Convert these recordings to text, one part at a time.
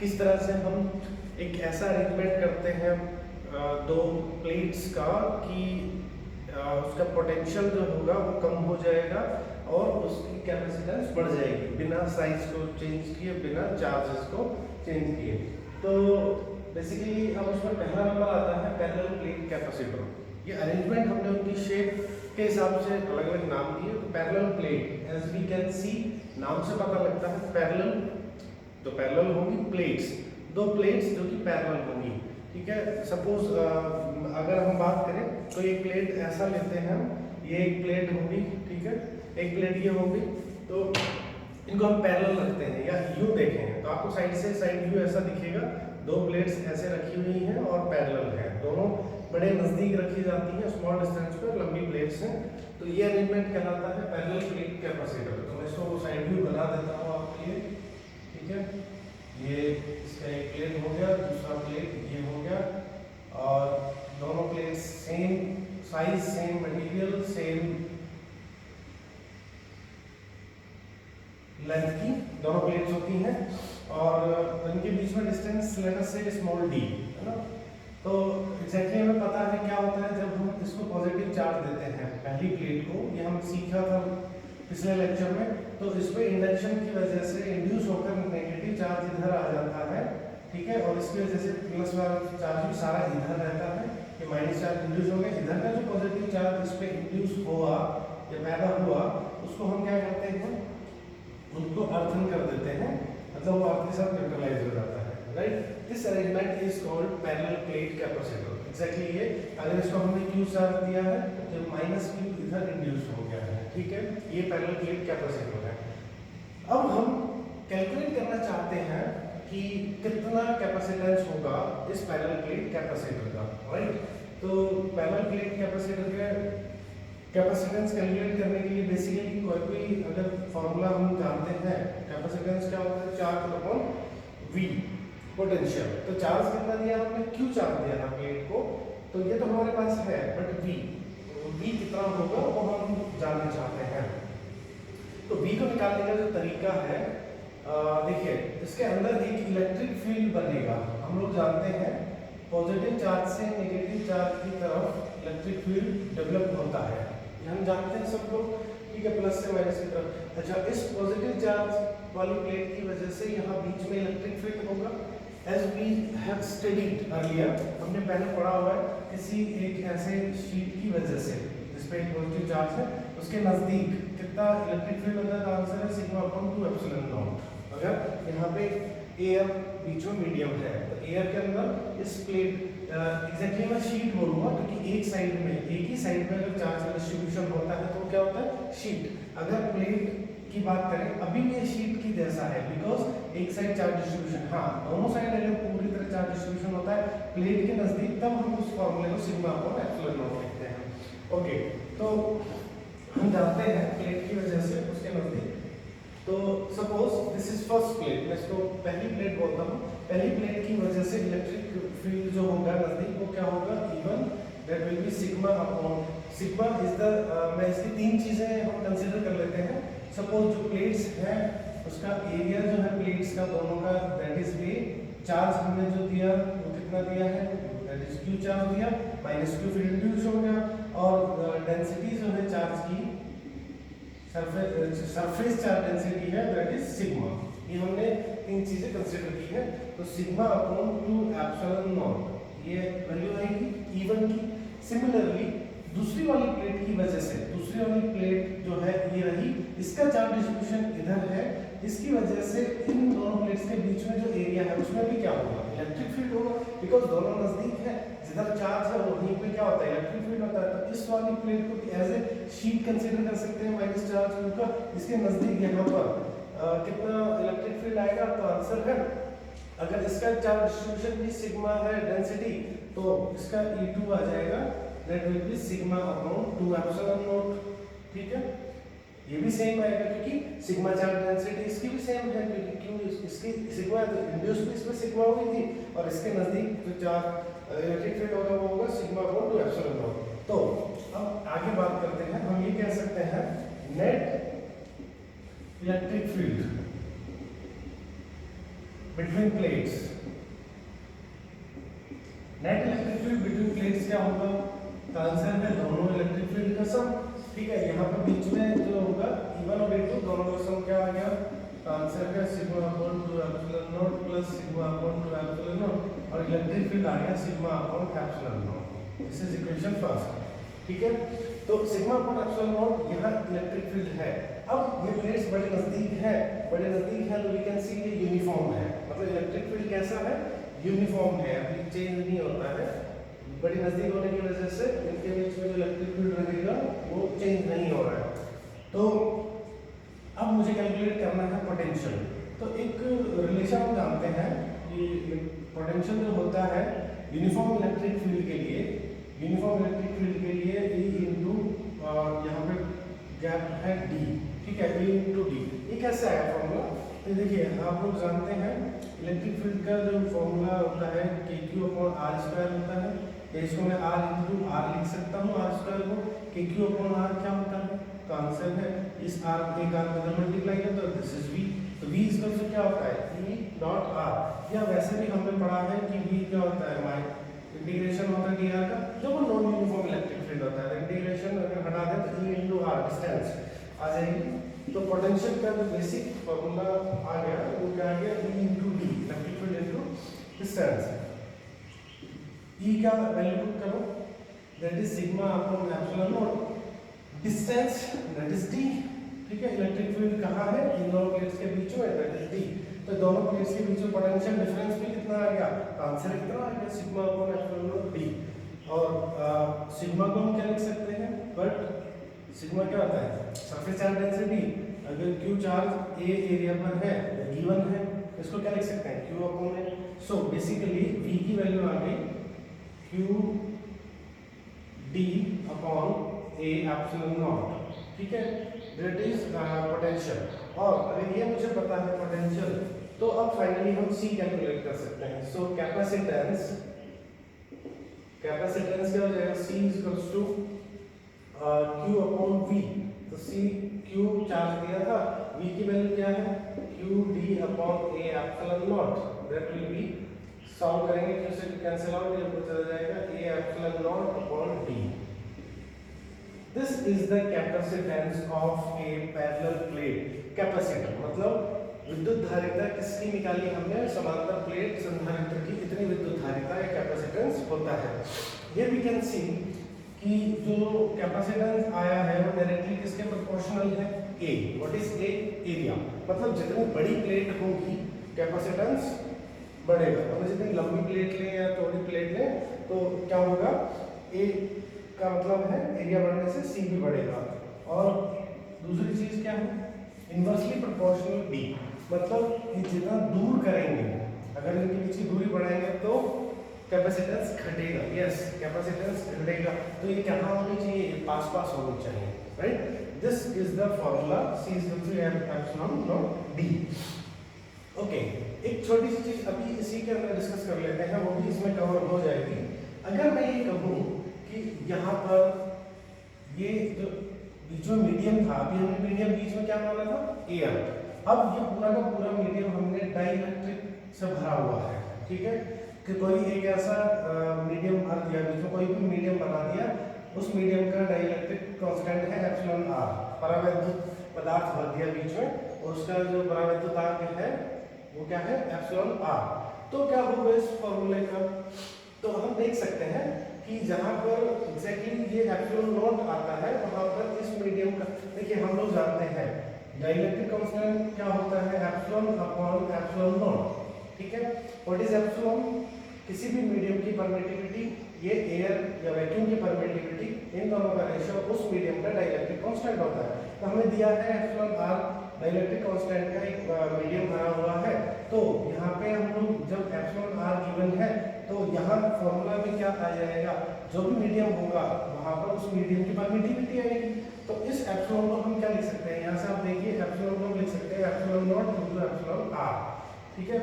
किस तरह से हम एक ऐसा अरेंजमेंट करते हैं दो प्लेट्स का कि उसका पोटेंशियल जो होगा वो कम हो जाएगा और उसकी कैपेसिटेंस बढ़ जाएगी बिना साइज को चेंज किए, बिना चार्जेस को चेंज किए। तो बेसिकली अब उसमें पहला नंबर आता है पैरेलल प्लेट कैपेसिटर। ये अरेंजमेंट हमने उनकी शेप के हिसाब से अलग अलग नाम दिए। तो parallel plate as we can see, नाम से पता लगता है पैरेलल, तो पैरेलल होंगी प्लेट्स, दो प्लेट्स जो कि पैरेलल होंगी। ठीक है, सपोज अगर हम बात करें तो एक प्लेट ऐसा लेते हैं हम, ये एक प्लेट होगी, ठीक है, एक प्लेट ये होगी, तो इनको हम पैरेलल रखते हैं या यूं देखें तो आपको साइड से साइड व्यू ऐसा दिखेगा, दो प्लेट्स ऐसे रखी हुई हैं और पैरेलल है, दोनों बड़े नजदीक रखी जाती हैं, स्मॉल डिस्टेंस पर लंबी प्लेट्स हैं। तो ये अरेंजमेंट कहलाता है पैरेलल प्लेट कैपेसिटर। तो मैं इसको साइड व्यू बना देता हूँ आपके लिए, ठीक है। ये इसका एक प्लेट हो गया, दूसरा प्लेट ये हो गया, और दोनों plate same size, same material, same length की दोनों प्लेट्स होती हैं, और इनके बीच में डिस्टेंस लेट अस से स्मॉल डी, है ना। तो एग्जैक्टली हमें पता है क्या होता है जब हम इसको पॉजिटिव चार्ज देते हैं पहली प्लेट को, ये हम सीखा था पिछले लेक्चर में। तो इसमें इंडक्शन की वजह से इंड्यूस होकर नेगेटिव चार्ज इधर आ जाता है, ठीक है, और इसकी वजह से प्लस वाला चार्ज भी सारा इधर रहता है, ये माइनस चार्ज इंड्यूस हो गया, इधर का जो पॉजिटिव चार्ज इस पे इंड्यूस हुआ या पैदा हुआ उसको हम क्या करते हैं, उनको अर्थन कर देते हैं, मतलब वो अर्थ के साथ न्यूट्रलाइज हो जाता है, right. This arrangement is called parallel plate capacitor. Exactly ये, अगर इसको हमने क्यू चार्ज दिया है तो माइनस क्यू इधर इंड्यूस हो गया है, ठीक है, ये पैरेलल प्लेट कैपेसिटर है। अब हम कैलकुलेट करना चाहते हैं कि कितना कैपेसिटेंस होगा इस पैरेलल प्लेट कैपेसिटर का, राइट। तो पैरेलल प्लेट कैपेसिटर का कैपेसिटेंस कैलकुलेट करने के लिए बेसिकली कोई अगर फॉर्मूला हम जानते हैं, कैपेसिटेंस क्या होता है, चार्ज अपॉन वी पोटेंशियल। तो चार्ज कितना दिया हमने, क्यू चार्ज दिया था प्लेट को, तो ये तो हमारे पास है, बट वी कितना होगा वो हम जानना चाहते हैं। तो वी को निकालने का जो तरीका है, देखिए इसके अंदर एक इलेक्ट्रिक फील्ड बनेगा। हम लोग जानते हैं पॉजिटिव चार्ज से नेगेटिव चार्ज की तरफ इलेक्ट्रिक फील्ड डेवलप होता है, ये हम जानते हैं सब लोग, ठीक है, प्लस से माइनस की तरफ। अच्छा, इस पॉजिटिव चार्ज वाली प्लेट की वजह से यहाँ बीच में इलेक्ट्रिक फील्ड होगा। As we have studied earlier, हमने पहले पढ़ा हुआ है, किसी एक ऐसे शीट की वजह से जिस पे एक पॉजिटिव चार्ज है उसके नजदीक कितना इलेक्ट्रिक फील्ड होता है, आंसर है सिग्मा अपॉन 2 एप्सिलॉन नॉट। अगर यहाँ पे एयर बीच में मीडियम है तो एयर के अंदर इस प्लेट, एग्जैक्टली मैं शीट बोलूंगा क्योंकि एक साइड में, एक ही साइड में अगर चार्ज का डिस्ट्रीब्यूशन होता है तो क्या होता है, शीट। अगर प्लेट की बात करें अभी भी ये शीट की जैसा है, बिकॉज एक साइड चार्ज डिस्ट्रीब्यूशन, हाँ दोनों साइड अगर पूरी तरह चार्ज डिस्ट्रीब्यूशन होता है प्लेट के नजदीक, तब हम उस फॉर्मूले को सिग्मा अपॉन एप्सिलॉन नॉट लिखते हैं। ओके, तो हम जानते हैं प्लेट की वजह से उसके नजदीक। तो suppose this is first plate, मैं इसको पहली प्लेट बोलता हूँ, पहली प्लेट की वजह से इलेक्ट्रिक फील्ड जो होगा नजदीक वो क्या होगा, even that will B sigma upon, sigma is the, मैं इसकी तीन चीजें हम कंसीडर कर लेते हैं। सपोज जो प्लेट्स है उसका एरिया जो है प्लेट्स का दोनों का, दैट इज ए, चार्ज हमने जो दिया वो कितना दिया है, दैट इज क्यू चार्ज दिया, माइनस क्यू फील्ड इंड्यूस हो गया, और डेंसिटी जो है चार्ज की, सरफेस चार्ज डेंसिटी है दैट इज सिग्मा। ये हमने तीन चीजें कंसीडर की है। तो सिग्मा अपॉन 2 एप्सिलॉन नॉट ये वैल्यू आएगी इवन की। सिमिलरली दूसरी वाली प्लेट की वजह से, दूसरी वाली प्लेट जो है ये रही, इसका चार्ज डिस्ट्रीब्यूशन इधर है, इसकी वजह से इन दोनों प्लेट्स के बीच में जो एरिया है उसमें भी क्या होगा, इलेक्ट्रिक फील्ड होगा, बिकॉज दोनों नजदीक है, जिधर चार्ज है वहीं पे क्या होता है, इलेक्ट्रिक फील्ड होता है। तो इस वाली प्लेट को एज ए शीट कंसीडर कर सकते हैं माइनस चार्ज क्यू का, इसके नजदीक यहाँ पर कितना इलेक्ट्रिक फील्ड आएगा, तो आंसर है, अगर इसका चार्ज डिस्ट्रीब्यूशन भी सिग्मा है डेंसिटी, तो इसका E2 आ जाएगा, that will B sigma upon 2 epsilon not, ठीक है। ये भी सेम आएगा क्योंकि सिग्मा चार्ज डेंसिटी इसकी भी सेम है, क्योंकि क्यों इसकी सिग्मा है तो इंड्यूस भी इसमें सिग्मा हुई थी, और इसके नजदीक जो चार्ज इलेक्ट्रिक फील्ड होगा वो होगा सिग्मा अपॉन 2 एप्सिलॉन नॉट। तो अब आगे बात करते हैं, हम ये कह सकते हैं net electric field between plates, net electric field between plates क्या होगा? तो आंसर है दोनों इलेक्ट्रिक फील्ड का सम। ठीक है, यहाँ पर बीच में जो होगा E1 और E2 दोनों का सम क्या आ गया? तो आंसर है sigma upon 2 epsilon not plus sigma upon 2 epsilon naught, और इलेक्ट्रिक फील्ड आ गया sigma upon epsilon not. This is equation first. ठीक है, तो सिग्मा अपॉन एप्सिलॉन नॉट यहाँ इलेक्ट्रिक फील्ड है। अब ये प्लेट्स बड़े नजदीक है, तो वी कैन सी ये यूनिफॉर्म है, मतलब इलेक्ट्रिक फील्ड कैसा है? यूनिफॉर्म है, अभी चेंज नहीं होता है। बड़ी नजदीक होने की वजह से इनके बीच में जो इलेक्ट्रिक फील्ड रहेगा वो चेंज नहीं हो रहा है। तो अब मुझे कैलकुलेट करना है पोटेंशियल। तो एक रिलेशन हम जानते हैं कि पोटेंशियल जो होता है यूनिफॉर्म इलेक्ट्रिक फील्ड के लिए, E इंटू यहाँ पे गैप है D। ठीक है, E इंटू D। ये कैसे आया फॉर्मूला? तो देखिए आप लोग जानते हैं इलेक्ट्रिक फील्ड का जो फॉर्मूला होता है KQ अपॉन R स्क्वायर होता है। इसको मैं R इंटू R लिख सकता हूँ, R स्क्वायर को। KQ अपॉन R क्या होता है? तो आंसर है इस R एक R में मल्टीप्लाई कर दो, दिस इज V। तो V इक्वल टू क्या होता है? E dot R। या वैसे भी हमने पढ़ा है कि V क्या होता है? माइ इंटीग्रेशन होता है dr का, जो वो नॉन यूनिफॉर्म इलेक्ट्रिक फील्ड होता है। इंटीग्रेशन अगर हटा दें तो E इंटू R डिस्टेंस आ जाएगी। तो पोटेंशियल का जो बेसिक फॉर्मूला आ गया वो क्या आ गया? E into D, electric field into distance. E का वैल्यू पुट करो, that is sigma upon epsilon not, distance that is D। ठीक है, इलेक्ट्रिक फील्ड कहाँ है? इन दोनों प्लेट्स के बीच में, दैट इज D। तो दोनों प्लेट्स के बीच में पोटेंशियल डिफरेंस भी कितना आ गया? आंसर कितना आ गया? Sigma upon epsilon not D। और सिग्मा को हम क्या लिख सकते हैं? बट सिग्मा क्या होता है? Surface charge density. अगर Q चार्ज A एरिया पर है, गिवन है, इसको क्या लिख सकते हैं? Q upon A। So basically V की वैल्यू आ गई Q D upon A epsilon not. ठीक है, दैट इज पोटेंशियल। और अगर ये मुझे पता है पोटेंशियल, तो अब फाइनली हम C कैलकुलेट कर सकते हैं। सो कैपेसिटेंस क्या हो जाएगा? C equals to Q upon V। तो C Q चार्ज दिया था, V की वैल्यू क्या है? Q D upon A epsilon naught. That will be, solve करेंगे Q से कैंसिल आउट, ये ऊपर चला जाएगा A epsilon naught upon D। This is the capacitance of a parallel plate. Capacitor मतलब विद्युत धारिता किसकी निकाली हमने? समांतर प्लेट संधारित्र की इतनी विद्युत धारिता या कैपेसिटेंस होता है। Here we can see कि जो कैपेसिटेंस आया है वो डायरेक्टली किसके प्रोपोर्शनल है? A। What is A? Area. मतलब जितनी बड़ी प्लेट होगी कैपेसिटेंस बढ़ेगा, मतलब जितनी लंबी प्लेट लें या थोड़ी प्लेट लें तो क्या होगा? A का मतलब है एरिया बढ़ने से C भी बढ़ेगा। और दूसरी चीज क्या है? इनवर्सली प्रोपोर्शनल B, मतलब ये जितना दूर करेंगे, अगर इनके बीच की दूरी बढ़ाएंगे तो कैपेसिटेंस घटेगा। यस, कैपेसिटेंस घटेगा। तो ये कहाँ होनी चाहिए? पास पास होनी चाहिए, right? This is the formula C is equal to epsilon not D। Okay, एक छोटी सी चीज अभी इसी के अंदर डिस्कस कर लेते हैं, वो भी इसमें कवर हो जाएगी। अगर मैं ये कहूँ कि यहाँ पर ये जो बीच में मीडियम था, अभी हमने मीडियम बीच में क्या माना था? एयर। अब ये पूरा का पूरा मीडियम हमने डाइइलेक्ट्रिक से भरा हुआ है। ठीक है, कि कोई एक ऐसा मीडियम भर दिया, बीच में कोई भी मीडियम बना दिया, उस मीडियम का डाइइलेक्ट्रिक कांस्टेंट है एप्सिलॉन R। परावैद्युत पदार्थ भर दिया बीच में, और उसका जो परावैद्युतांक है वो क्या है? Epsilon R। तो क्या होगा इस फॉर्मूले का? तो हम देख सकते हैं कि जहाँ पर एग्जैक्टली ये एप्सिलॉन नॉट आता है, वहाँ पर इस मीडियम का, देखिए हम लोग जानते हैं डाइइलेक्ट्रिक कांस्टेंट क्या होता है? Epsilon upon epsilon not. ठीक है, व्हाट इज एप्सिलॉन? किसी भी मीडियम की परमिटिविटी, ये एयर या वैक्यूम की परमिटिविटी, इन दोनों का रेशियो उस मीडियम का डाइइलेक्ट्रिक कांस्टेंट होता है। तो हमें दिया है एप्सिलॉन R डाइइलेक्ट्रिक कांस्टेंट का एक मीडियम भरा हुआ है। तो यहाँ पे हम लोग जब एप्सिलॉन R गिवन है तो यहाँ फॉर्मूला में क्या आ जाएगा? जो भी मीडियम होगा वहाँ पर उस मीडियम की परमिटिविटी आएगी। तो इस एप्सिलॉन को हम क्या लिख सकते हैं? यहाँ से आप देखिए एप्सिलॉन को लिख सकते हैं epsilon naught into epsilon R। ठीक है,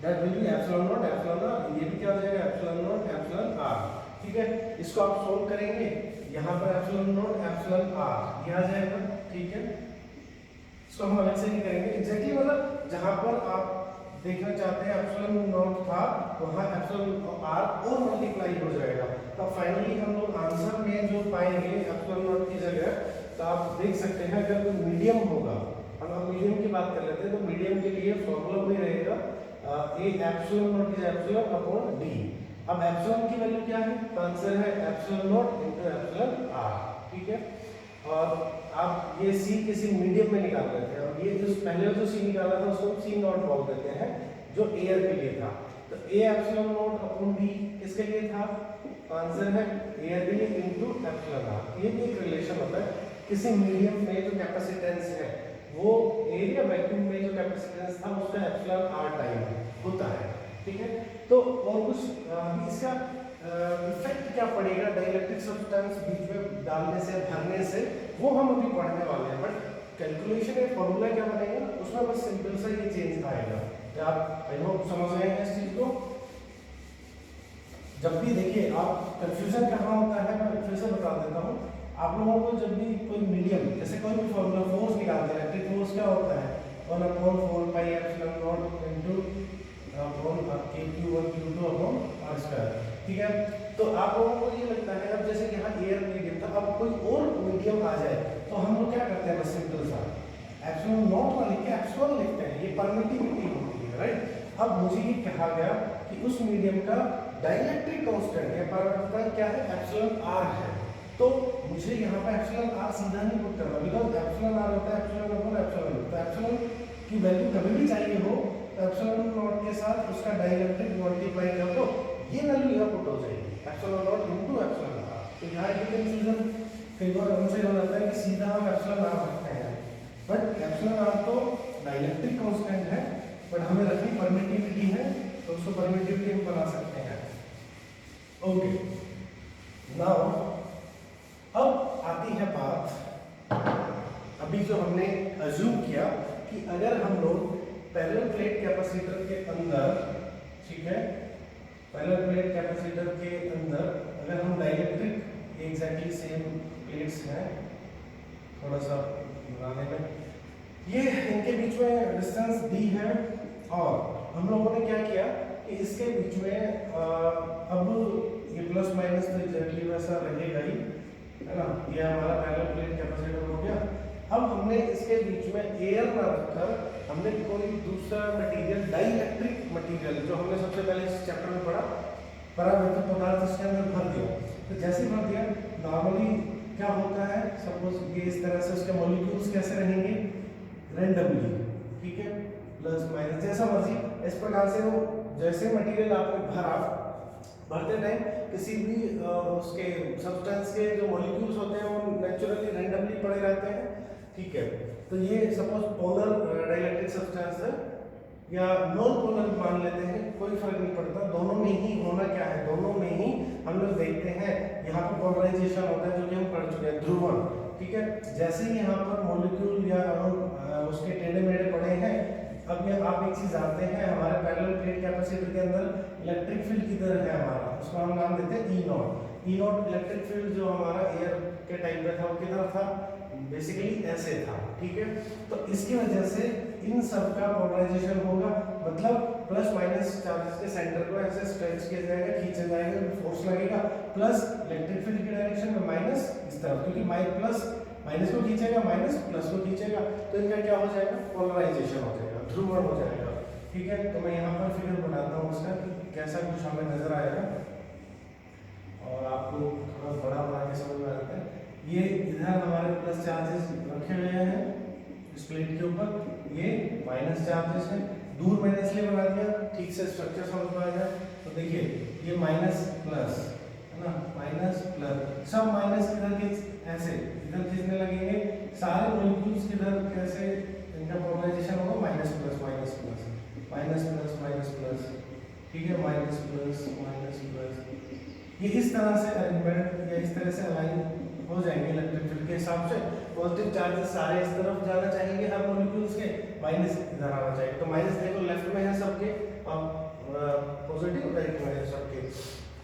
that will B epsilon naught epsilon R। ये भी क्या हो जाएगा? Epsilon naught epsilon R। ठीक है, इसको आप सोल्व करेंगे, यहाँ पर एप्सिलॉन नॉट एप्सिलॉन R ये आ जाएगा। ठीक है, इसको हम अलग से नहीं करेंगे, एग्जैक्टली मतलब जहाँ पर आप देखना चाहते हैं एप्सिलॉन नॉट था, वहाँ एप्सिलॉन आर और मल्टीप्लाई हो जाएगा। तो फाइनली हम लोग आंसर में जो पाएंगे एप्सिलॉन नॉट की जगह, तो आप देख सकते हैं अगर कोई मीडियम होगा, हम मीडियम की बात कर लेते हैं, तो मीडियम के लिए फॉर्मूला वही रहेगा A epsilon naught is epsilon upon D. अब एप्सिलॉन की वैल्यू क्या है, तो आंसर है epsilon naught into epsilon R, ठीक है। और आप ये सी किसी मीडियम में निकाल रहे थे, और ये जो पहले जो सी निकाला था उसको सी नॉट बोल देते हैं, जो एयर के लिए था। तो A epsilon naught upon D किसके लिए था, आंसर है air B into epsilon R. ये भी एक रिलेशन होता है, किसी मीडियम में जो कैपेसिटेंस है वो एरिया वैक्यूम में जो कैपेसिटेंस था उसका एप्सिलॉन आर टाइम होता है, ठीक है। तो और कुछ इसका इफेक्ट क्या पड़ेगा डाइलेक्ट्रिक सब्सटेंस बीच में डालने से, भरने से, वो हम अभी पढ़ने वाले हैं। बट कैलकुलेशन में फॉर्मूला क्या बनेगा, उसमें बस सिंपल सा ये चेंज आएगा। तो आप आई होप समझ गए हैं इस चीज को। जब भी देखिए आप कंफ्यूजन कहाँ होता है, मैं फिर से बता देता हूँ आप लोगों को। जब भी कोई मीडियम, जैसे कोई भी फॉर्मूला फोर्स निकालते हैं, इलेक्ट्रिक फोर्स क्या होता है 1/4 pi epsilon naught into upon Q1 Q2 upon r², ठीक है। तो आप लोगों को ये लगता है, अब जैसे यहाँ एयर मीडियम था, अब कोई और मीडियम आ जाए तो हम लोग क्या करते हैं, बस सिंपल सा एप्सिलॉन नॉट ना लिख के एप्सिलॉन लिखते हैं, ये परमिटिविटी होती है, राइट। अब मुझे ये कहा गया कि उस मीडियम का डाइलेक्ट्रिक कांस्टेंट या परावर्तन क्या है, एप्सिलॉन आर है। तो मुझे यहाँ पे एप्सिलॉन आर सीधा नहीं पुट करना, बिकॉज एप्सिलॉन आर होता है एप्सिलॉन अपॉन एप्सिलॉन। तो एप्सिलॉन की वैल्यू कभी भी चाहिए हो तो एप्सिलॉन नॉट के साथ उसका डाइलेक्ट्रिक मल्टीप्लाई कर दो, ये वैल्यू यहाँ पुट हो जाएगी, epsilon naught into epsilon R. तो यहाँ ये कंफ्यूजन कई बार हमसे हो जाता है कि सीधा हम एप्सिलॉन आर रखते हैं, बट एप्सिलॉन आर तो डाइलेक्ट्रिक कांस्टेंट है, बट हमें रखनी परमिटिविटी है, तो उसको परमिटिविटी हम बना सकते हैं। ओके, नाउ अब आती है बात, अभी जो हमने अज्यूम किया कि अगर हम लोग पैरेलल प्लेट कैपेसिटर के अंदर, ठीक है, पैरेलल प्लेट कैपेसिटर के अंदर अगर हम डाइलेक्ट्रिक एग्जैक्टली सेम प्लेट्स हैं, थोड़ा सा बनाने में, ये इनके बीच में डिस्टेंस डी है, और हम लोगों ने क्या किया कि इसके बीच में अब ये प्लस माइनस तो एग्जैक्टली वैसा रहेगा ही, है ना। ये हमारा पैरेलल प्लेट कैपेसिटर हो गया। अब हमने इसके बीच में एयर ना रखकर हमने कोई दूसरा मटेरियल, डाइलेक्ट्रिक मटेरियल, जो हमने सबसे पहले इस चैप्टर में पढ़ा, परावैद्युत पदार्थ इसके अंदर भर दिया। तो जैसे भर दिया, नॉर्मली क्या होता है, सपोज ये इस तरह से उसके मॉलिक्यूल्स कैसे रहेंगे, रैंडमली, ठीक है, प्लस माइनस जैसा मर्जी, इस प्रकार से वो जैसे मटेरियल आपने भरा, भरते टाइम किसी भी उसके सब्सटेंस के जो मॉलिक्यूल्स होते हैं वो नेचुरली रैंडमली पड़े रहते हैं, ठीक है। तो ये सपोज पोलर डाइलेक्ट्रिक सब्सटेंस है या नॉन पोलर मान लेते हैं, कोई फर्क नहीं पड़ता, दोनों में ही होना क्या है, दोनों में ही हम लोग देखते हैं यहाँ पर पोलराइजेशन होता है, जो कि हम पढ़ चुके हैं, ध्रुवण, ठीक है। जैसे ही यहाँ पर मॉलिक्यूल या उसके टेढ़े मेढ़े पड़े हैं, अब ये आप एक चीज जानते हैं, हमारे पैरेलल प्लेट कैपेसिटर के अंदर इलेक्ट्रिक फील्ड किधर है हमारा, उसको हम नाम देते हैं E nought. E nought electric field जो हमारा एयर के टाइम पे था वो किधर था, बेसिकली ऐसे था, ठीक है। तो इसकी वजह से इन सब का पोलराइजेशन होगा, मतलब प्लस माइनस चार्जेस के सेंटर को ऐसे स्ट्रेच किया जाएगा, खींचा जाएगा, फोर्स लगेगा, प्लस इलेक्ट्रिक फील्ड की डायरेक्शन में माइनस इस तरफ, क्योंकि प्लस माइनस को खींचेगा, माइनस प्लस को खींचेगा, तो इनका क्या हो जाएगा, पोलराइजेशन हो जाएगा, ध्रुवण हो जाएगा, ठीक है। तो मैं यहाँ पर फिगर बनाता हूँ उसका कि कैसा कुछ हमें नजर आएगा, और आपको थोड़ा बड़ा बना के समझ में आता है। ये इधर हमारे प्लस चार्जेस रखे हुए हैं इस प्लेट के ऊपर, ये माइनस चार्जेस हैं, दूर मैंने इसलिए बना दिया ठीक से स्ट्रक्चर समझ में आ जाए। तो देखिए ये माइनस प्लस है ना, माइनस प्लस, सब माइनस किधर के ऐसे इधर खींचने लगेंगे, सारे मॉलिक्यूल्स किधर कैसे इनका पोलराइजेशन होगा, minus plus minus plus minus plus minus plus, ठीक है, माइनस प्लस माइनस प्लस, ये इस तरह से अरेंजमेंट या इस तरह से अलाइन हो जाएंगे इलेक्ट्रिक फील्ड के हिसाब से। पॉजिटिव चार्जेस सारे इस तरफ जाना चाहिए हर मॉलिक्यूल्स के, माइनस इधर आना चाहिए। तो माइनस देखो लेफ्ट में है सबके, और पॉजिटिव राइट में है सबके।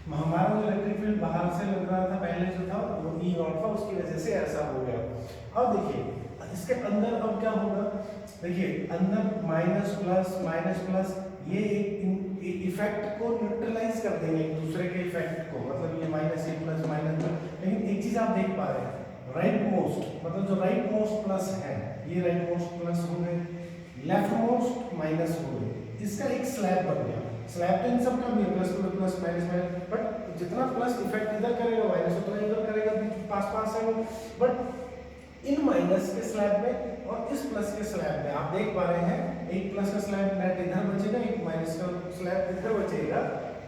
हमारा जो इलेक्ट्रिक फील्ड बाहर से लग रहा था पहले जो था वो ई नॉट था, उसकी वजह से ऐसा हो गया। अब देखिए इसके अंदर अब क्या होगा, देखिए अंदर माइनस प्लस ये एक इफेक्ट को न्यूट्रलाइज कर देंगे एक दूसरे के इफेक्ट को, मतलब ये माइनस ए प्लस माइनस। लेकिन एक चीज आप देख पा रहे हैं, राइट मोस्ट मतलब जो राइट मोस्ट प्लस है, ये राइट मोस्ट प्लस हो गए, लेफ्ट मोस्ट माइनस हो गए, इसका एक स्लैब बन गया। स्लैब तो इन सब का भी है, plus two plus minus minus, but जितना प्लस इफेक्ट इधर करेगा माइनस उतना इधर करेगा, बीच पास पास है वो। बट इन माइनस के स्लैब में और इस प्लस के स्लैब में आप देख पा रहे हैं, एक प्लस का स्लैब नेट इधर बचेगा, एक माइनस का स्लैब इधर बचेगा।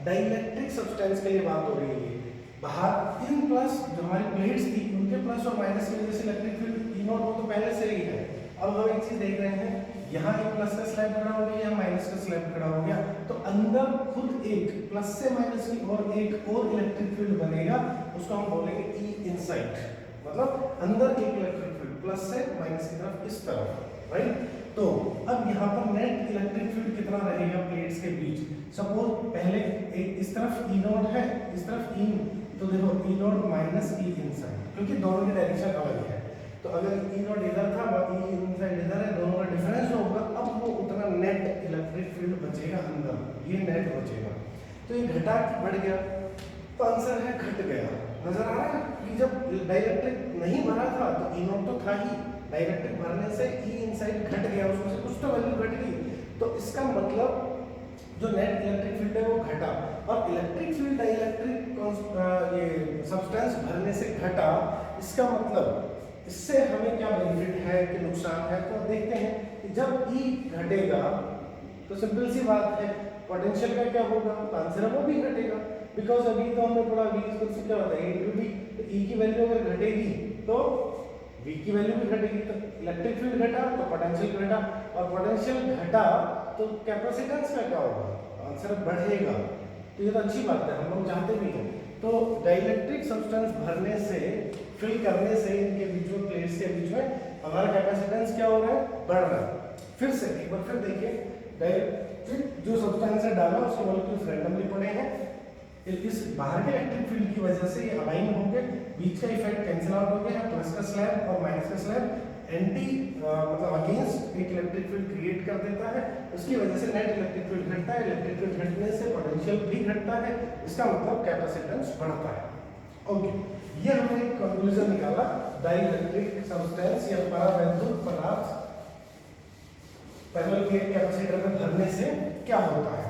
डाइइलेक्ट्रिक सब्सटेंस के लिए बात हो रही है। बाहर इन प्लस जो हमारी प्लेट्स थी उनके प्लस और माइनस की वजह से इलेक्ट्रिक फील्ड ई नॉट वो तो पहले से ही है। अब हम एक चीज देख रहे हैं, यहाँ एक प्लस का स्लैब खड़ा हो गया, यहाँ माइनस का स्लैब खड़ा हो गया, तो अंदर खुद एक प्लस से माइनस की और एक और इलेक्ट्रिक फील्ड बनेगा, उसको हम बोलेंगे ई इनसाइड, मतलब अंदर एक इलेक्ट्रिक फील्ड प्लस से माइनस की तरफ इस तरफ, राइट। तो अब यहाँ पर नेट इलेक्ट्रिक फील्ड कितना रहेगा प्लेट्स के बीच। सपोज पहले एक इस तरफ ई नॉट है, इस तरफ ई, तो देखो ई नॉट माइनस ई इनसाइड, क्योंकि दोनों की डायरेक्शन अलग है। तो अगर ई नॉट इधर था और ई इनसाइड इधर है, दोनों का डिफरेंस होगा, अब वो उतना नेट इलेक्ट्रिक फील्ड बचेगा अंदर, ये नेट बचेगा। तो ये घटा बढ़ गया, तो आंसर है घट गया। नजर आ रहा है कि जब डाइलेक्ट्रिक नहीं भरा था तो ई नॉट तो था ही, डाइलेक्ट्रिक भरने से ई इनसाइड घट गया, उसमें से कुछ तो वैल्यू घट गई, तो इसका मतलब जो नेट इलेक्ट्रिक फील्ड है वो घटा। और इलेक्ट्रिक फील्ड डाइलेक्ट्रिक ये सब्सटेंस भरने से घटा, इसका मतलब इससे हमें क्या बेनिफिट है कि नुकसान है, तो देखते हैं कि जब ई घटेगा तो सिंपल सी बात है, पोटेंशियल का क्या होगा, आंसर है वो भी घटेगा। बिकॉज अभी तो हमने पढ़ा v इक्वल टू क्या होता है a into d, तो e की वैल्यू अगर घटेगी तो v की वैल्यू भी घटेगी, तो इलेक्ट्रिक फील्ड घटा तो पोटेंशियल घटा, और पोटेंशियल घटा तो कैपेसिटेंस का क्या होगा, आंसर बढ़ेगा। तो ये तो अच्छी बात है, हम लोग जानते भी हैं। तो डाइलेक्ट्रिक सब्सटेंस भरने से, फिल करने से इनके बीच में, प्लेट्स के बीच में हमारा कैपेसिटेंस क्या हो रहा है, बढ़ रहा है। फिर से एक बार फिर देखिए, डाइलेक्ट्रिक जो सब्सटेंस है डाला उसके मॉलिक्यूल्स रैंडमली पड़े हैं, इस बाहर के इलेक्ट्रिक फील्ड की वजह से ये अलाइन होंगे, बीच का इफेक्ट कैंसिल आउट हो गया, प्लस का स्लैब और माइनस का स्लैब एंटी मतलब अगेंस्ट एक इलेक्ट्रिक फील्ड क्रिएट कर देता है, उसकी वजह से नेट इलेक्ट्रिक फील्ड घटता है, इलेक्ट्रिक फील्ड घटने से पोटेंशियल भी घटता है, इसका मतलब कैपेसिटेंस बढ़ता है। ओके, ये हमने एक कंक्लूजन निकाला, डाइइलेक्ट्रिक सब्सटेंस या परावैद्युत पदार्थ पैरेलल प्लेट कैपेसिटर में भरने से क्या होता है।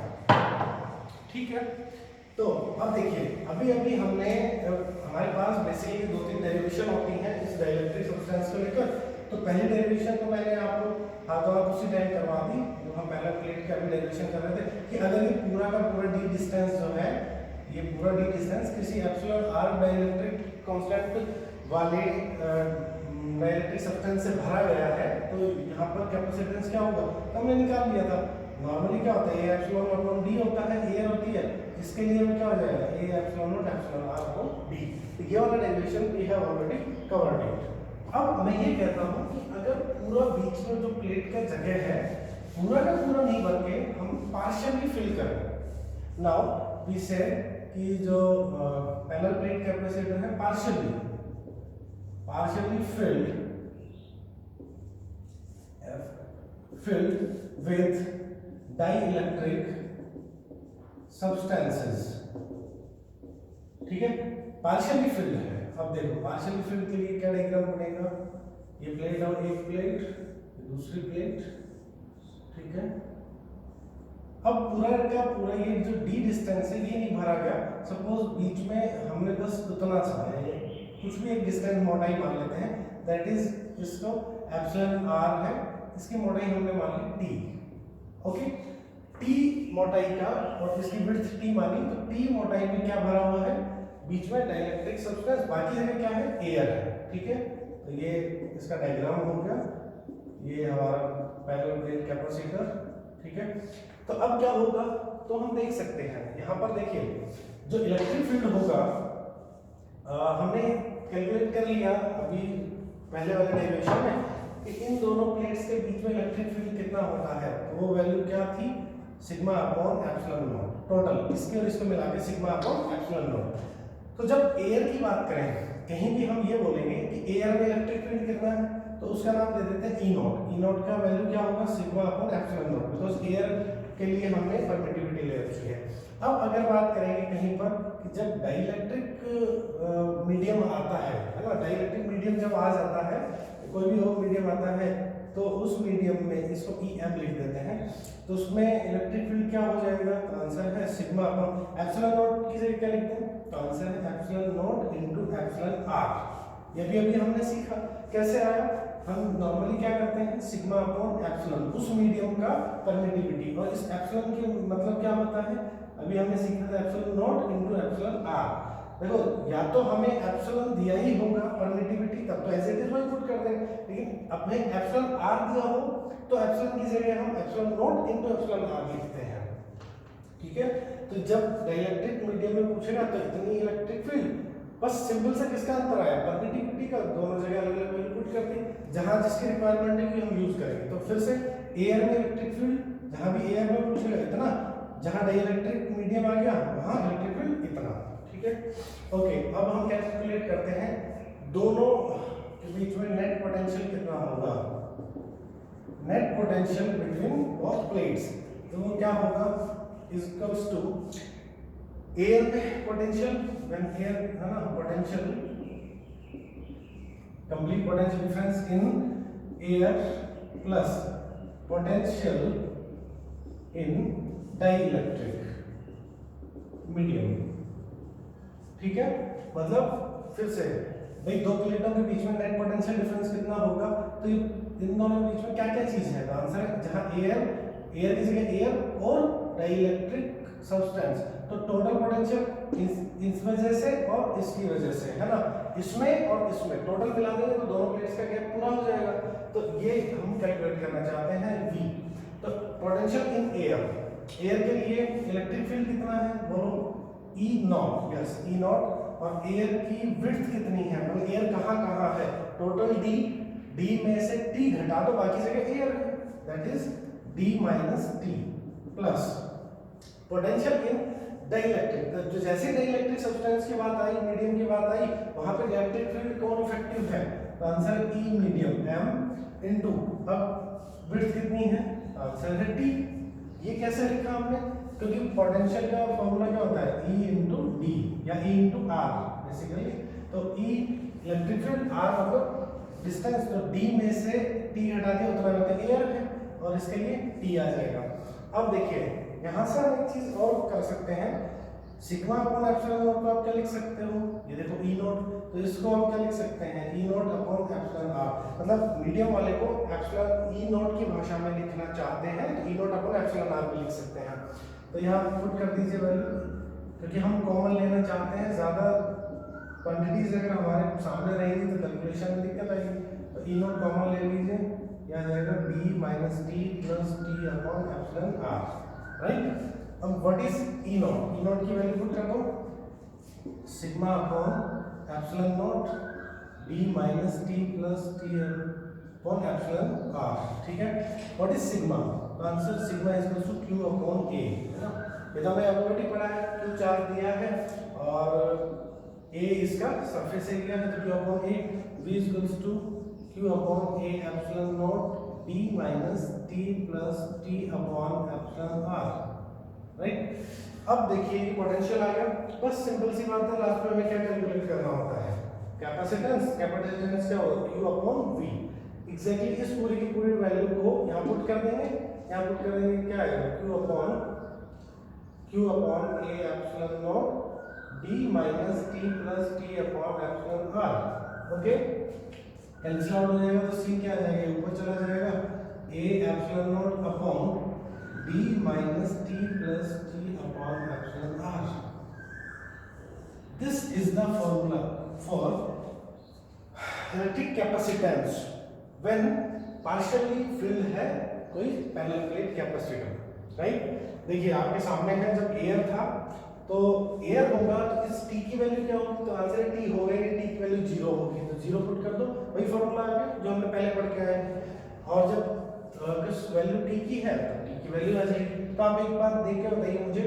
ठीक है, तो अब देखिए, अभी अभी हमने हमारे पास बेसिकली दो तीन डेरिवेशन होती हैं इस डाइलेक्ट्रिक सब्सटेंस को लेकर। तो पहली डेरिवेशन तो मैंने आपको हाथों हाथ उसी टाइम करवा दी जब हम पहला प्लेट का भी डेरिवेशन कर रहे थे, कि अगर ये पूरा का पूरा डी डिस्टेंस जो है, ये पूरा डी डिस्टेंस किसी एप्सिलॉन आर डाइलेक्ट्रिक कांस्टेंट वाले डाइलेक्ट्रिक सब्सटेंस से भरा गया है, तो यहाँ पर कैपेसिटेंस क्या होगा, तो हमने निकाल लिया था। नॉर्मली क्या होता है, ए एप्सिलॉन अपॉन डी होता है, एयर होती है, इसके लिए क्या हो जाएगा, A epsilon naught epsilon R upon D. तो ये वाला derivation we have already covered it. अब मैं ये कहता हूँ कि अगर पूरा बीच में जो प्लेट का जगह है पूरा का पूरा नहीं भर के हम पार्शियली फिल करें, नाउ वी से कि जो पैरेलल प्लेट कैपेसिटर है partially filled with dielectric substances, ठीक है, पार्शियली फिल्ड है। अब देखो पार्शियली फिल्ड के लिए क्या डायग्राम बनेगा, ये प्लेट और एक प्लेट, दूसरी प्लेट, ठीक है। अब पूरा का पूरा ये जो डी डिस्टेंस है ये नहीं भरा गया, सपोज बीच में हमने बस उतना सा है, कुछ भी एक डिस्टेंस मोटाई मान लेते हैं, दैट इज इसको एप्सिलॉन आर है, इसकी मोटाई हमने मान ली टी, ओके। टी मोटाई का और इसकी विड्थ टी मानी, तो टी मोटाई में क्या भरा हुआ है, बीच में डाइलेक्ट्रिक सब्सटेंस, बाकी जगह क्या है, एयर है, ठीक है। तो ये इसका डायग्राम हो गया, ये हमारा पैरेलल प्लेट कैपेसिटर, ठीक है। तो अब क्या होगा, तो हम देख सकते हैं यहाँ पर देखिए जो इलेक्ट्रिक फील्ड होगा, हमने कैलकुलेट कर लिया अभी पहले वाले डेरिवेशन में कि इन दोनों प्लेट्स के बीच में इलेक्ट्रिक फील्ड कितना होता है, तो वो वैल्यू क्या थी, sigma upon epsilon not, total इसके और इसको मिला के सिग्मा अपॉन एप्सिलॉन नॉट। तो जब एयर की बात करें, कहीं भी हम ये बोलेंगे कि एयर में इलेक्ट्रिक फील्ड कितना है, तो उसका नाम दे देते हैं ई नॉट। ई नॉट का वैल्यू क्या होगा, sigma upon epsilon not, because air के लिए हमने परमिटिविटी ले रखी है। अब अगर बात करेंगे कहीं पर कि जब डाइलेक्ट्रिक मीडियम आता है ना, डाइलेक्ट्रिक मीडियम जब आ जाता है, कोई भी और मीडियम आता है, तो उस मीडियम में इसको EM लिख देते हैं, तो उसमें इलेक्ट्रिक फील्ड क्या हो जाएगा? तो आंसर है सिग्मा अपॉन एप्सिलॉन नॉट की जगह क्या लिखते हैं? तो आंसर है epsilon naught into epsilon r। ये भी अभी हमने सीखा कैसे आया। हम नॉर्मली क्या करते हैं, सिग्मा अपॉन एप्सिलॉन उस मीडियम का परमिटिविटी, और इस एप्सिलॉन की मतलब क्या होता है, अभी हमने सीखा था epsilon naught into epsilon r। देखो या तो हमें एप्सिलॉन दिया ही होगा परमिटिविटी, तब तो ऐसे इज वही पुट कर देंगे, लेकिन अब हमें एप्सिलॉन r दिया हो तो एप्सिलॉन की जगह हम epsilon naught into epsilon r लिखते हैं। ठीक है, तो जब डाइलेक्ट्रिक मीडियम में पूछेगा तो इतनी इलेक्ट्रिक फील्ड, बस सिंपल से किसका अंतर आया, परमिटिविटी का, दोनों जगह अलग अलग वैल्यू पुट कर दी, जहां जिसकी रिक्वायरमेंट है हम यूज करेंगे। तो फिर से एयर में इलेक्ट्रिक फील्ड, जहां भी एयर में पूछेगा इतना, जहां डाइलेक्ट्रिक मीडियम आ गया वहां इलेक्ट्रिक फील्ड इतना। ठीक है, ओके, अब हम कैलकुलेट करते हैं दोनों के बीच में नेट पोटेंशियल कितना होगा। Net potential between both plates, तो वो क्या होगा, इज इक्वल्स टू एयर में पोटेंशियल, व्हेन एयर है ना potential, complete potential difference in air plus potential in dielectric medium. ठीक है, मतलब फिर से भाई दो प्लेटों के बीच में नेट पोटेंशियल डिफरेंस कितना होगा, तो इन दोनों के बीच में क्या क्या चीज है, तो आंसर है जहां एयर की जगह एयर और डाइलेक्ट्रिक सब्सटेंस, तो टोटल पोटेंशियल इस वजह से और इसकी वजह से है ना, इसमें और इसमें टोटल मिला देंगे तो दोनों प्लेट्स का गैप पूरा हो जाएगा। तो ये हम कैलकुलेट करना चाहते हैं V। तो पोटेंशियल इन एयर के लिए इलेक्ट्रिक फील्ड कितना है, बोलो E not, yes E not, और एयर की विड्थ कितनी है, मतलब एयर कहाँ कहाँ है, टोटल D में से T घटा दो, बाकी जगह एयर है, that is D minus T plus potential in dielectric. जो जैसे डाइलेक्ट्रिक सब्सटेंस की बात आई, मीडियम की बात आई, वहां पे इलेक्ट्रिक फील्ड कौन इफेक्टिव है, तो आंसर है E मीडियम M इनटू, अब विड्थ कितनी है, आंसर है T। ये कैसे लिखा हमने, क्योंकि पोटेंशियल का फॉर्मूला क्या होता है, E इनटू D या E इनटू R बेसिकली, तो E इलेक्ट्रिक फील्ड, R मतलब डिस्टेंस, तो D में से T हटा दिया उतना मतलब एयर है, और इसके लिए T आ जाएगा। अब देखिए यहाँ से हम एक चीज और कर सकते हैं, सिग्मा अपॉन एप्सिलॉन नॉट को आप क्या लिख सकते हो, ये देखो E नॉट, तो इसको हम क्या लिख सकते हैं, E not upon epsilon R, मतलब मीडियम वाले को एप्सिलॉन E नॉट की भाषा में लिखना चाहते हैं तो E not upon epsilon R भी लिख सकते हैं। तो यहाँ पुट कर दीजिए वैल्यू, क्योंकि हम कॉमन लेना चाहते हैं, ज़्यादा क्वांटिटीज अगर हमारे सामने रहेंगी तो कैलकुलेशन में दिक्कत आएगी, तो E नॉट कॉमन ले लीजिए, यह आ जाएगा D minus T plus T upon epsilon R, right. अब what is E nought, E nought की वैल्यू पुट कर दो, sigma upon epsilon not D minus T plus T upon epsilon R। ठीक है, what is sigma, answer sigma is equal to Q upon A, है ना, ये तो हमें ऑलरेडी पढ़ा है, Q चार्ज दिया है और A इसका सरफेस एरिया है, तो Q upon A, V is equal to Q upon A epsilon not D minus T plus T upon epsilon R, right. अब देखिए पोटेंशियल आ गया, बस सिंपल सी बात है, लास्ट में हमें क्या कैलकुलेट करना होता है, कैपेसिटेंस क्या होगा, Q अपॉन V। एग्जैक्टली इस पूरी की पूरी वैल्यू को यहाँ पुट कर देंगे, यहाँ पुट कर देंगे, क्या आएगा, Q upon A epsilon not D minus T plus T upon epsilon R, okay, cancel out हो जाएगा, तो C क्या आ जाएगा, ऊपर चला जाएगा, A epsilon naught upon D minus T plus T upon epsilon R। This is the formula for electric capacitance when partially field है कोई पैरेलल प्लेट कैपेसिटर, राइट। देखिए आपके सामने है, जब एयर था तो एयर होगा तो इस T की वैल्यू क्या होगी, तो आंसर है T होगा नहीं, T की वैल्यू 0 होगी, तो 0 पुट कर दो, वही फॉर्मूला आ गया जो हमने पहले पढ़ के आए हैं, और जब किस वैल्यू T की है तो T की वैल्यू आ जाएगी। तो आप एक बात देख के बताइए मुझे,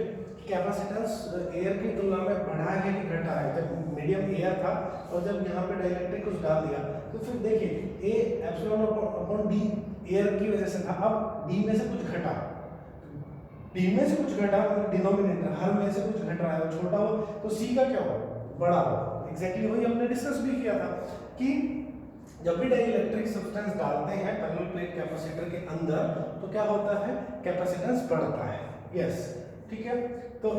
कैपेसिटेंस एयर की तुलना में बढ़ा है कि घटा है, जब मीडियम एयर था और जब यहाँ पे डाइलेक्ट्रिक कुछ डाल दिया, तो फिर देखिए A epsilon upon D air की वजह से था, अब D में से कुछ घटा, डी में से कुछ घटा, डिनोमिनेटर हर में से कुछ घट रहा है, छोटा हो तो सी का क्या हो, बड़ा हो। एग्जैक्टली वही हमने डिस्कस भी किया था कि जब भी डाइलेक्ट्रिक सब्सटेंस डालते हैं पैरेलल प्लेट कैपेसिटर के अंदर तो क्या होता है, कैपेसिटेंस बढ़ता है। यस, ठीक है। तो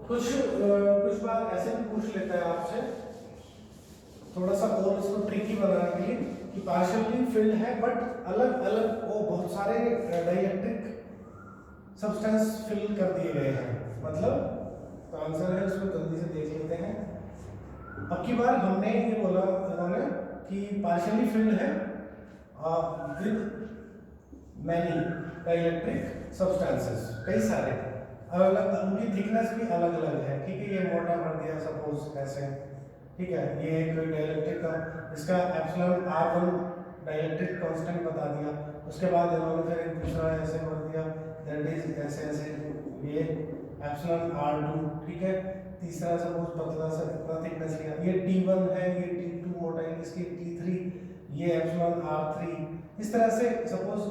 कुछ बार ऐसे भी पूछ लेता है आपसे, थोड़ा सा और इसको ट्रिकी बनाने के लिए, कि पार्शियली फिल्ड है बट अलग अलग वो बहुत सारे डाइलेक्ट्रिक सब्सटेंस फिल कर दिए गए हैं, मतलब तो आंसर है, उसको जल्दी से देख लेते हैं। अब की बार हमने ये बोला इन्होंने कि पार्शियली फिल्ड है विद मैनी डाइलेक्ट्रिक सब्सटेंसेस, कई सारे अलग अलग, उनकी थिकनेस भी अलग अलग है, ठीक है। ये मोटा भर दिया सपोज ऐसे, ठीक है। ये एक डाइलेक्ट्रिक का, इसका एप्सिलॉन R1 डाइलेक्ट्रिक कांस्टेंट बता दिया। उसके बाद इन्होंने फिर एक दूसरा ऐसे भर दिया, दैट इज ऐसे ऐसे, ये एप्सिलॉन R2, ठीक है। तीसरा सपोज पतला सा इतना थिकनेस लिया, ये T1 है, ये T2 मोटा है, इसकी T3, ये एप्सिलॉन R3। इस तरह से सपोज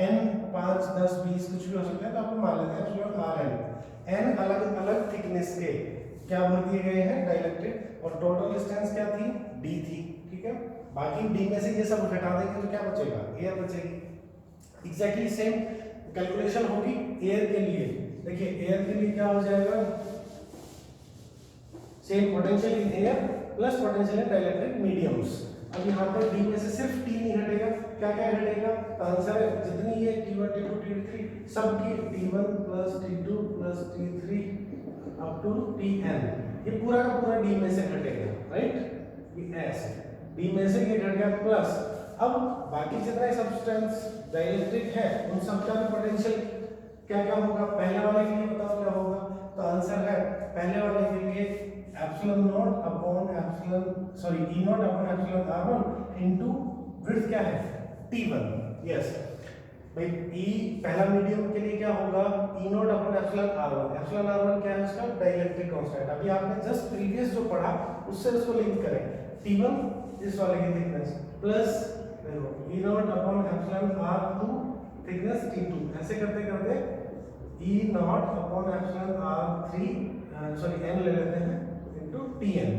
n 5 10 20 कुछ भी हो सकता है, तो आपको मान लेते हैं एप्सिलॉन Rn, n अलग अलग थिकनेस के क्या भर दिए गए हैं डाइलेक्ट्रिक, और टोटल डिस्टेंस क्या थी, d थी, ठीक है। बाकी d में से ये सब घटा देंगे तो क्या बचेगा, एयर बचेगी। एग्जैक्टली सेम कैलकुलेशन होगी एयर के लिए। देखिए एयर के लिए क्या हो जाएगा, same potential in air plus potential in dielectric mediums. अब यहाँ पर d में से सिर्फ t नहीं घटेगा, क्या क्या घटेगा, तो आंसर है जितनी ये T1 T2 T3 सबकी T1 plus T2 plus T3 up to Tn, ये पूरा का पूरा d में से घटेगा, राइट। ये ऐसे d में से ये घट गया प्लस, अब बाकी जितने सब्सटेंस डाइलेक्ट्रिक है उन सब का भी पोटेंशियल क्या क्या होगा, पहले वाले के लिए बताओ क्या होगा, तो आंसर है पहले वाले के लिए epsilon naught upon epsilon sorry ई nought upon epsilon R1 into width क्या है T1। यस भाई, ई पहला मीडियम के लिए क्या होगा, E nought upon epsilon R1। Epsilon R1 क्या है, उसका डाइलेक्ट्रिक कांस्टेंट। अभी आपने जस्ट प्रीवियस जो पढ़ा उससे उसको लिंक करें, T1 इस वाले की thickness plus E nought upon epsilon R2 thickness T2, ऐसे करते करते E nought upon epsilon R3 sorry n ले लेते हैं into Tn।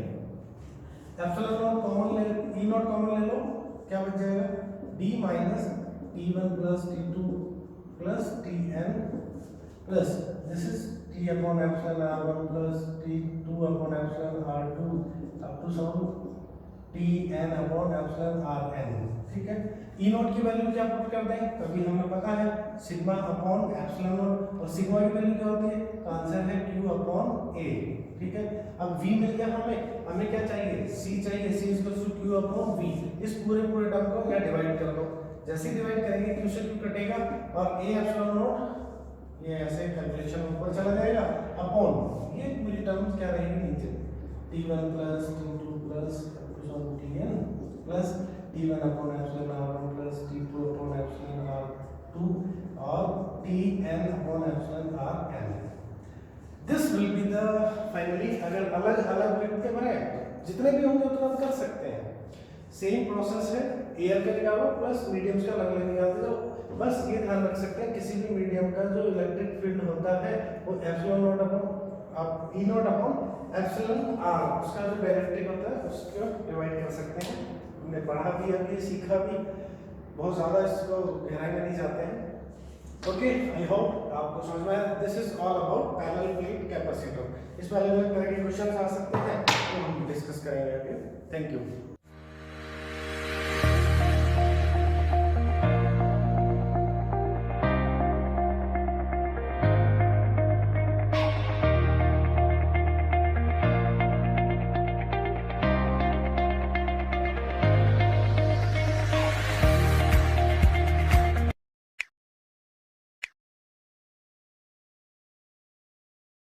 Epsilon nought common ले, ई नॉट कॉमन ले लो, क्या बच जाएगा, d minus T1 plus T2 plus Tn plus this is T upon epsilon R1 plus T2 upon epsilon R2 up to some Tn upon epsilon Rn, ठीक है। E naught की value क्या put कर दें, कभी हमें पता है सिग्मा अपॉन एप्सिलॉन नॉट, और सिग्मा की वैल्यू क्या होती है, तो आंसर है q अपॉन a, ठीक है। अब v मिल गया हमें क्या चाहिए, c चाहिए, c equals to q upon v। इस पूरे टर्म को क्या डिवाइड कर लो, जैसे डिवाइड करेंगे q से q कटेगा और a एप्सिलॉन नॉट ये ऐसे कैलकुलेशन ऊपर चला जाएगा अपॉन ये पूरी टर्म क्या रहेगी नीचे, t1 plus t2 plus Tn plus T1 upon epsilon R1 plus T2 upon epsilon R2 और Tn upon epsilon Rn। This will be the finally, अगर अलग अलग लिखते बने जितने भी होंगे उतना कर सकते हैं। सेम प्रोसेस है, एयर का निकालो प्लस मीडियम्स का अलग अलग निकालते जाओ। बस ये ध्यान रख सकते हैं किसी भी मीडियम का जो इलेक्ट्रिक फील्ड होता है वो एप्सिलॉन नॉट अपॉन आप ई नॉट अपॉन एप्सिलॉन r, उसका जो डाइलेक्ट्रिक होता है उसको डिवाइड कर सकते हैं। हमने पढ़ा भी, अभी सीखा भी, बहुत ज़्यादा इसको गहराई में नहीं जाते हैं। ओके, आई होप आपको समझ में आया। This is all about parallel plate capacitor. इस पर अलग अलग तरह के क्वेश्चन आ सकते हैं तो हम डिस्कस करेंगे आगे। Thank you.